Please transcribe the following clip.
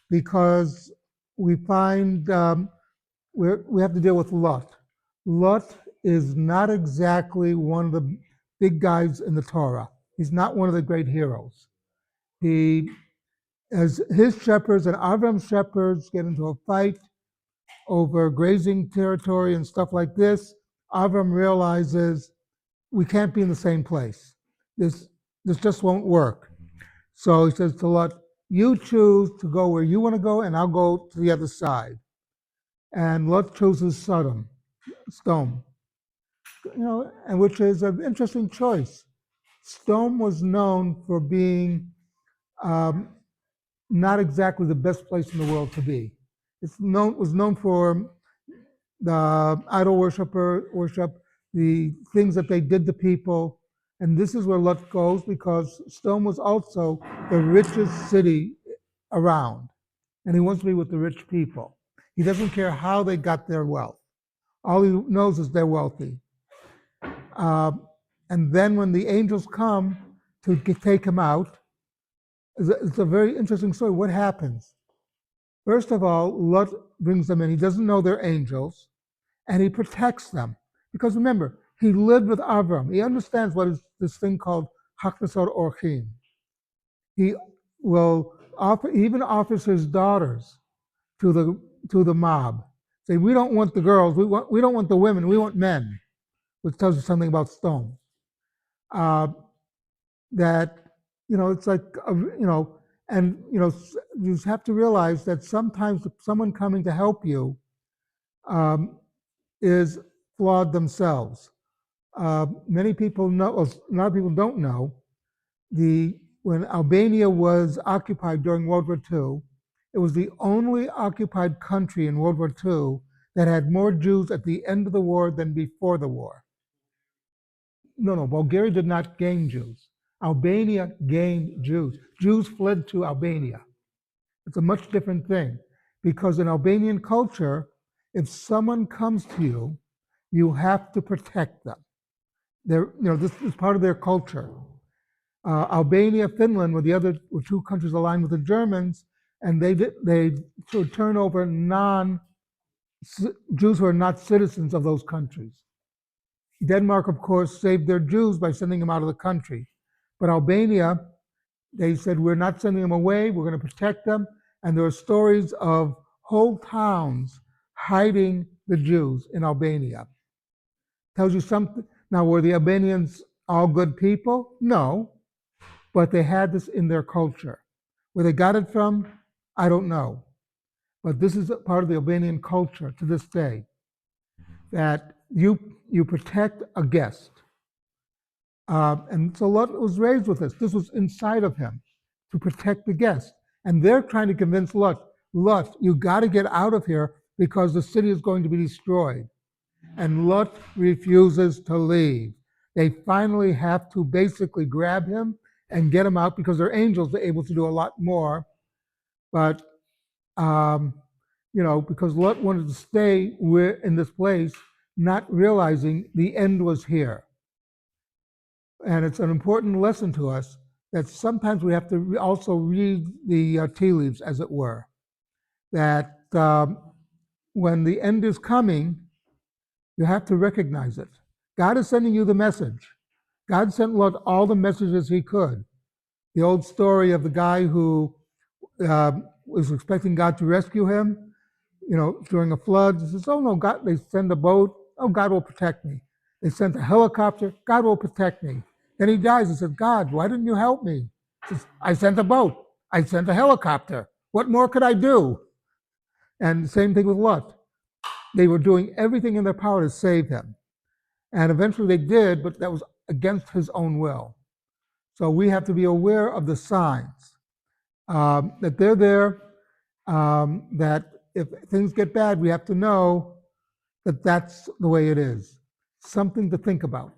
because we find we have to deal with Lot. Lot is not exactly one of the big guys in the Torah. He's not one of the great heroes. He, as his shepherds and Avram's shepherds get into a fight over grazing territory and stuff like this, Avram realizes we can't be in the same place. This this just won't work. So he says to Lot, you choose to go where you want to go, and I'll go to the other side. And Lot chooses Sodom, and which is an interesting choice. Sodom was known for being um, not exactly the best place in the world to be. Was known for the idol worship, the things that they did to people, and this is where Lot goes because Sodom was also the richest city around, and he wants to be with the rich people. He doesn't care how they got their wealth. All he knows is they're wealthy. Uh, and then when the angels come to take him out, it's a very interesting story. What happens? First of all, Lot brings them in. He doesn't know they're angels, and he protects them. Because remember, he lived with Avram. He understands what is this thing called Haknasot Orchim. He will even offers his daughters to the mob. Say, we don't want the girls, we don't want the women, we want men, which tells you something about Stone. That it's like and you have to realize that sometimes someone coming to help you um, is flawed themselves. Many people know, a lot of people don't know, when Albania was occupied during World War II, it was the only occupied country in World War II that had more Jews at the end of the war than before the war. No, Bulgaria did not gain Jews. Albania gained Jews. Jews fled to Albania. It's a much different thing because in Albanian culture, if someone comes to you, you have to protect them. This is part of their culture. Albania, Finland were were two countries aligned with the Germans, and they would turn over Jews who are not citizens of those countries. Denmark, of course, saved their Jews by sending them out of the country. But Albania, they said, we're not sending them away, we're going to protect them. And there are stories of whole towns hiding the Jews in Albania. Tells you something. Now, were the Albanians all good people? No, but they had this in their culture. Where they got it from, I don't know. But this is a part of the Albanian culture to this day, that you protect a guest. And so Lot was raised with this. This was inside of him to protect the guest. And they're trying to convince Lot, you got to get out of here because the city is going to be destroyed. And Lot refuses to leave. They finally have to basically grab him and get him out because they're angels, they're able to do a lot more. But, because Lot wanted to stay in this place, not realizing the end was here. And it's an important lesson to us that sometimes we have to also read the tea leaves, as it were. That when the end is coming, you have to recognize it. God is sending you the message. God sent Lot all the messages he could. The old story of the guy who was expecting God to rescue him, during a flood. He says, oh no, God, they send a boat. Oh, God will protect me. They sent a helicopter. God will protect me. Then he dies and says, God, why didn't you help me? He says, I sent a boat. I sent a helicopter. What more could I do? And the same thing with Lot. They were doing everything in their power to save him. And eventually they did, but that was against his own will. So we have to be aware of the signs, that they're there, that if things get bad, we have to know that that's the way it is. Something to think about.